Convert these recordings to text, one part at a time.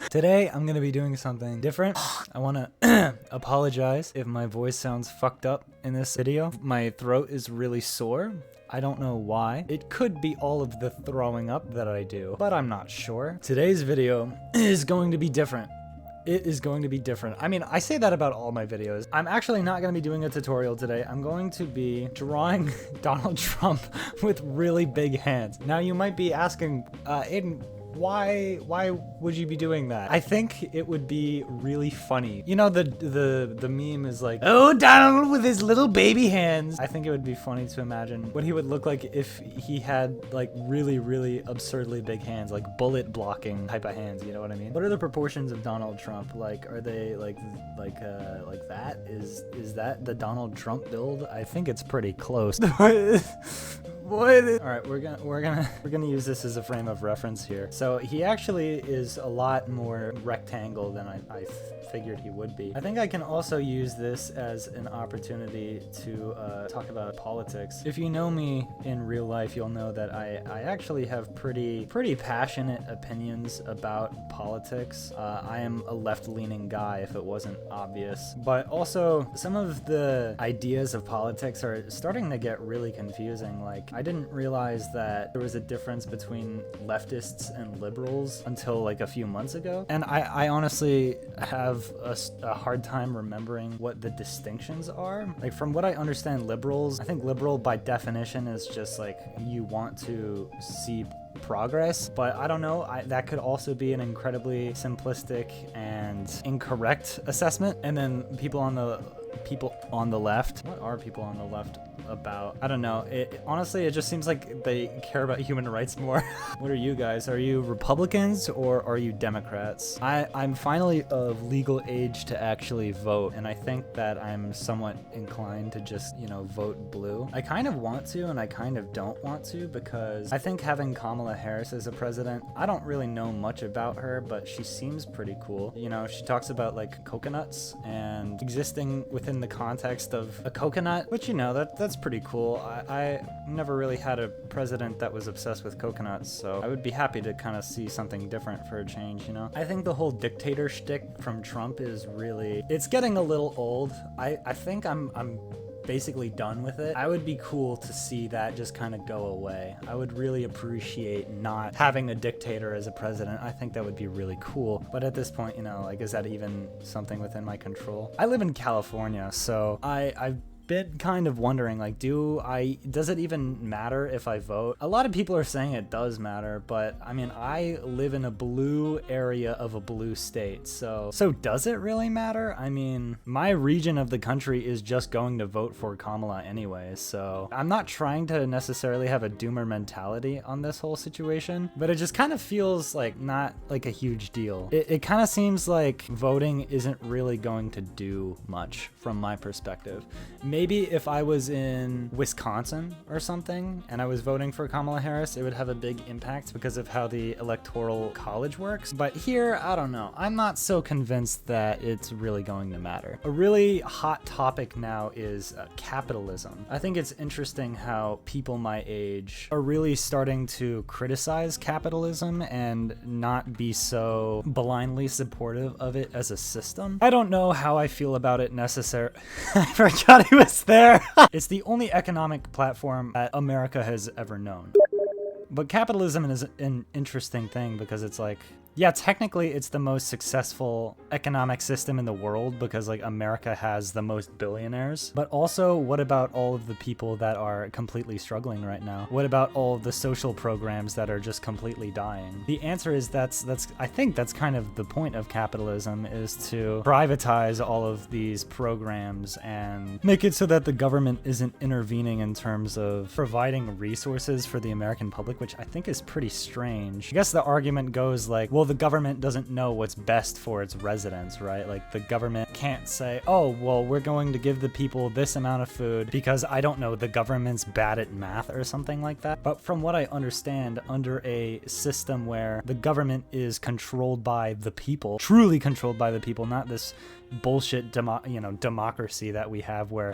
Today, I'm gonna be doing something different. I wanna apologize if my voice sounds fucked up in this video. My throat is really sore. I don't know why. It could be all of the throwing up that I do, but I'm not sure. Today's video is going to be different. It is going to be different. I mean, I say that about all my videos. I'm actually not going to be doing a tutorial today. I'm going to be drawing Donald Trump with really big hands. Now you might be asking, Aiden, why would you be doing that? I think it would be really funny. You know, the meme is like, oh, Donald with his little baby hands. I think it would be funny to imagine what he would look like if he had like really absurdly big hands, like bullet blocking type of hands, you know what I mean? What are the proportions of Donald Trump? Like, are they like that? Is that the Donald Trump build? I think it's pretty close. What? All right, we're gonna use this as a frame of reference here. So he actually is a lot more rectangle than I figured he would be. I think I can also use this as an opportunity to talk about politics. If you know me in real life, you'll know that I actually have pretty passionate opinions about politics. I am a left-leaning guy, if it wasn't obvious. But also, some of the ideas of politics are starting to get really confusing. Like, I didn't realize that there was a difference between leftists and liberals until like a few months ago. And I honestly have a hard time remembering what the distinctions are. Like, from what I understand, liberals, I think liberal by definition is just like you want to see progress, but I don't know, that could also be an incredibly simplistic and incorrect assessment. And then people on the left, what are people on the left about? I don't know. Honestly, it just seems like they care about human rights more. What are you guys? Are you Republicans or are you Democrats? I'm finally of legal age to actually vote, and I think that I'm somewhat inclined to just, you know, vote blue. I kind of want to and I kind of don't want to, because I think having Kamala Harris as a president, I don't really know much about her, but she seems pretty cool. You know, she talks about like coconuts and existing within the context of a coconut, which, you know, that's pretty cool. I never really had a president that was obsessed with coconuts, so I would be happy to kind of see something different for a change, you know? I think the whole dictator shtick from Trump is really, it's getting a little old. I think I'm basically done with it. I would be cool to see that just kind of go away. I would really appreciate not having a dictator as a president. I think that would be really cool. But at this point, you know, like, is that even something within my control? I live in California, so I've been kind of wondering, like, does it even matter if I vote? A lot of people are saying it does matter, but I mean, I live in a blue area of a blue state, so does it really matter? I mean, my region of the country is just going to vote for Kamala anyway, so I'm not trying to necessarily have a doomer mentality on this whole situation, but it just kind of feels like not like a huge deal. It kind of seems like voting isn't really going to do much from my perspective. Maybe if I was in Wisconsin or something and I was voting for Kamala Harris, it would have a big impact because of how the electoral college works. But here, I don't know. I'm not so convinced that it's really going to matter. A really hot topic now is capitalism. I think it's interesting how people my age are really starting to criticize capitalism and not be so blindly supportive of it as a system. I don't know how I feel about it necessarily. I forgot he was there. It's the only economic platform that America has ever known. But capitalism is an interesting thing because it's like, yeah, technically it's the most successful economic system in the world because, like, America has the most billionaires. But also, what about all of the people that are completely struggling right now? What about all of the social programs that are just completely dying? The answer is I think that's kind of the point of capitalism, is to privatize all of these programs and make it so that the government isn't intervening in terms of providing resources for the American public, which I think is pretty strange. I guess the argument goes like, well, the government doesn't know what's best for its residents, right? Like, the government can't say, oh, well, we're going to give the people this amount of food because, I don't know, the government's bad at math or something like that. But from what I understand, under a system where the government is controlled by the people, truly controlled by the people, not this bullshit democracy that we have where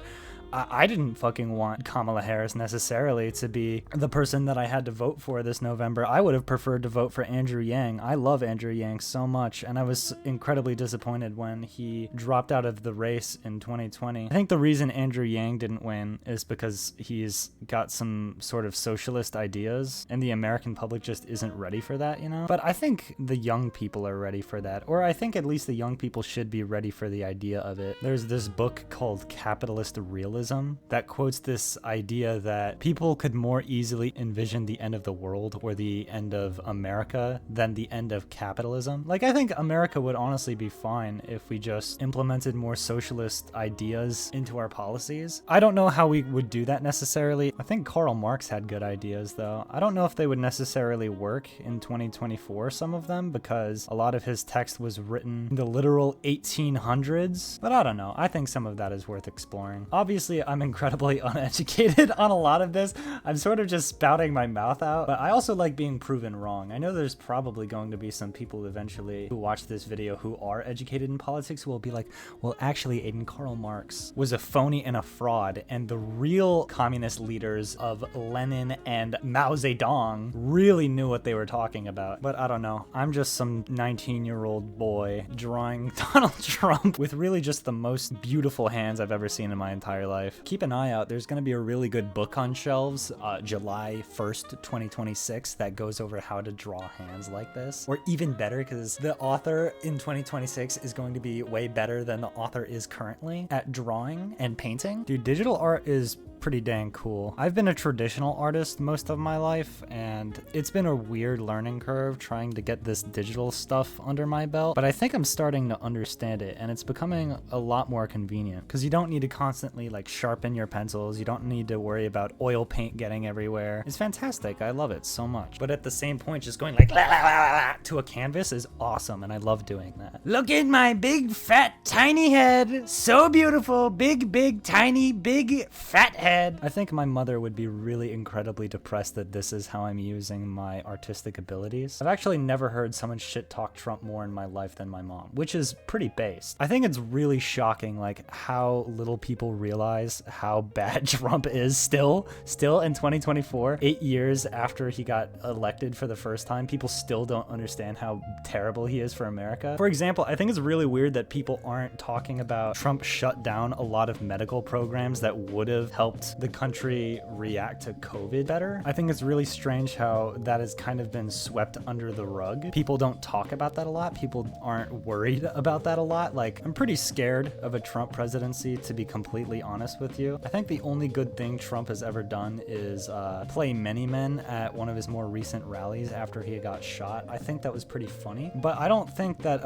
I didn't fucking want Kamala Harris necessarily to be the person that I had to vote for this November. I would have preferred to vote for Andrew Yang. I love Andrew Yang so much, and I was incredibly disappointed when he dropped out of the race in 2020. I think the reason Andrew Yang didn't win is because he's got some sort of socialist ideas, and the American public just isn't ready for that, you know? But I think the young people are ready for that, or I think at least the young people should be ready for the idea of it. There's this book called Capitalist Realism that quotes this idea that people could more easily envision the end of the world or the end of America than the end of capitalism. Like, I think America would honestly be fine if we just implemented more socialist ideas into our policies. I don't know how we would do that necessarily. I think Karl Marx had good ideas, though. I don't know if they would necessarily work in 2024, some of them, because a lot of his text was written in the literal 1800s. But I don't know. I think some of that is worth exploring. Obviously, I'm incredibly uneducated on a lot of this. I'm sort of just spouting my mouth out, but I also like being proven wrong. I know there's probably going to be some people eventually who watch this video who are educated in politics who will be like, well, actually, Aiden, Karl Marx was a phony and a fraud, and the real communist leaders of Lenin and Mao Zedong really knew what they were talking about. But I don't know. I'm just some 19-year-old boy drawing Donald Trump with really just the most beautiful hands I've ever seen in my entire life. Keep an eye out. There's going to be a really good book on shelves July 1st, 2026 that goes over how to draw hands like this. Or even better, because the author in 2026 is going to be way better than the author is currently at drawing and painting. Dude, digital art is pretty dang cool. I've been a traditional artist most of my life, and it's been a weird learning curve trying to get this digital stuff under my belt, but I think I'm starting to understand it, and it's becoming a lot more convenient because you don't need to constantly like sharpen your pencils. You don't need to worry about oil paint getting everywhere. It's fantastic. I love it so much. But at the same point, just going like la, la, la, la, to a canvas is awesome, and I love doing that. Look at my big, fat, tiny head. So beautiful. Big, big, tiny, big, fat head. I think my mother would be really incredibly depressed that this is how I'm using my artistic abilities. I've actually never heard someone shit talk Trump more in my life than my mom, which is pretty based. I think it's really shocking like how little people realize how bad Trump is still in 2024, 8 years after he got elected for the first time. People still don't understand how terrible he is for America. For example, I think it's really weird that people aren't talking about Trump shut down a lot of medical programs that would have helped the country react to COVID better. I think it's really strange how that has kind of been swept under the rug. People don't talk about that a lot. People aren't worried about that a lot. Like, I'm pretty scared of a Trump presidency, to be completely honest with you. I think the only good thing Trump has ever done is play many men at one of his more recent rallies after he got shot. I think that was pretty funny, but I don't think that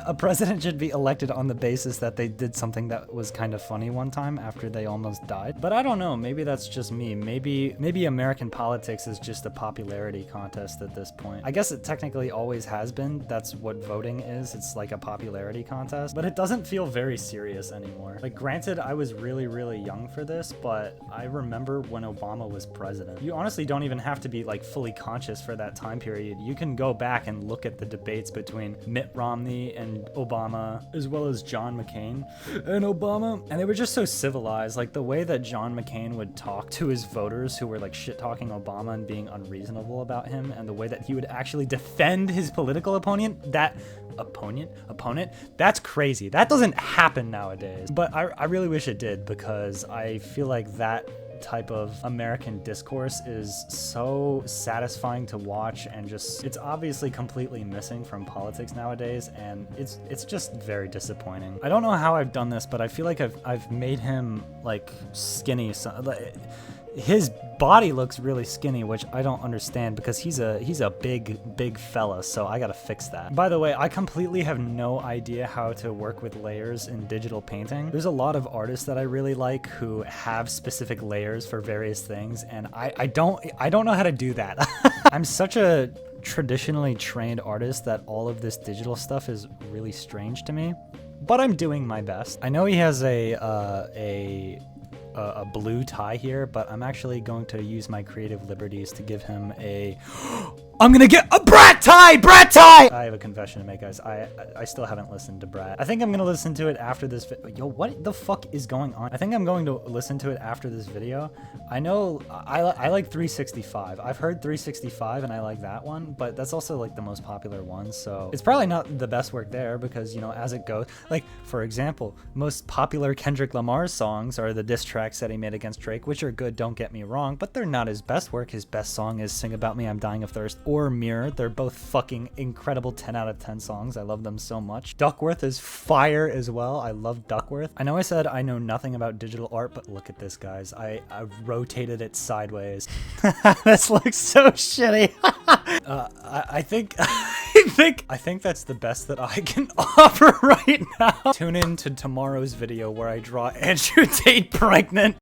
a president should be elected on the basis that they did something that was kind of funny one time after they almost died. But I don't know, maybe that's just me. Maybe American politics is just a popularity contest at this point. I guess it technically always has been. That's what voting is. It's like a popularity contest, but it doesn't feel very serious anymore. Like, granted, I was really, really young for this, but I remember when Obama was president. You honestly don't even have to be like fully conscious for that time period. You can go back and look at the debates between Mitt Romney and Obama, as well as John McCain and Obama, and they were just so civilized. Like, the way that John McCain would talk to his voters who were like shit talking Obama and being unreasonable about him, and the way that he would actually defend his political opponent, that's crazy. That doesn't happen nowadays, but I really wish it did, because I feel like that type of American discourse is so satisfying to watch, and just, it's obviously completely missing from politics nowadays, and it's just very disappointing. I don't know how I've done this, but I feel like I've made him like skinny. So, his body looks really skinny, which I don't understand, because he's a big fella, so I gotta fix that. By the way, I completely have no idea how to work with layers in digital painting. There's a lot of artists that I really like who have specific layers for various things, and I don't know how to do that. I'm such a traditionally trained artist that all of this digital stuff is really strange to me, but I'm doing my best. I know he has a blue tie here, but I'm actually going to use my creative liberties to give him I'm gonna get a brat! Brat Tie! Brat Tie! I have a confession to make, guys. I still haven't listened to Brat. I think I'm gonna listen to it after this Yo, what the fuck is going on? I think I'm going to listen to it after this video. I know I like 365. I've heard 365 and I like that one, but that's also like the most popular one, so it's probably not the best work there because, you know, as it goes, like, for example, most popular Kendrick Lamar songs are the diss tracks that he made against Drake, which are good, don't get me wrong, but they're not his best work. His best song is Sing About Me, I'm Dying of Thirst, or Mirror. They're both fucking incredible 10 out of 10 songs. I love them so much. Duckworth is fire as well. I love Duckworth. I know I said I know nothing about digital art, but look at this, guys. I rotated it sideways. This looks so shitty. I think I think that's the best that I can offer right now. Tune in to tomorrow's video where I draw Andrew Tate pregnant.